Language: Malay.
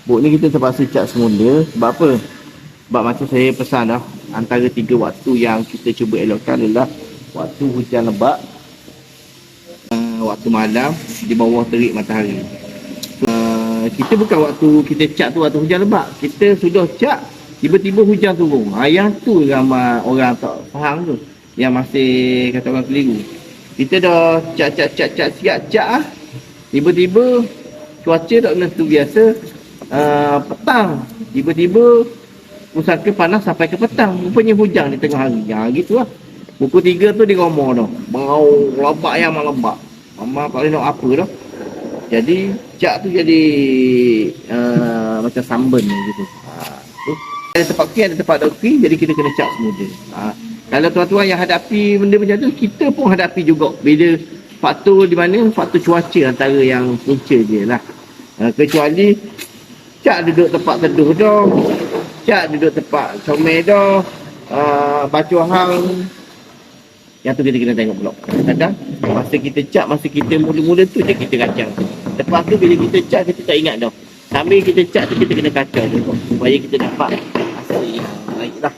Bot ni kita terpaksa cat semula. Sebab apa? Sebab macam saya pesan dah, antara 3 waktu yang kita cuba elokkan adalah waktu hujan lebat, waktu malam di bawah terik matahari. Kita bukan waktu kita cat tu waktu hujan lebat. Kita sudah cat, tiba-tiba hujan turun. Yang tu ramai orang tak faham tu, yang masih kata orang keliru. Kita dah cat siap cat lah. Tiba-tiba cuaca tak menentu biasa. Petang tiba-tiba pusaka panas sampai ke petang, rupanya hujan di tengah hari. Gitu lah. Pukul 3 tu dia ngomong dah, bau lembak yang lembak. Mama tak boleh nak apa dah. Jadi cat tu jadi macam samben gitu. Ada tempat okey, ada tempat tak okey, jadi kita kena cat semula. Kalau tuan-tuan yang hadapi benda macam tu, kita pun hadapi juga. Bila faktor di mana, faktor cuaca antara yang punca je lah. Kecuali cat duduk tempat teduh dah, cat duduk tempat comel dah, baju hang, yang tu kita kena tengok pula. Kadang-kadang masa kita cat, masa kita mula-mula tu je kita kacau. Lepas tu bila kita cat, kita tak ingat dah. Sambil kita cat tu kita kena kacau tu supaya kita dapat hasil yang baik lah.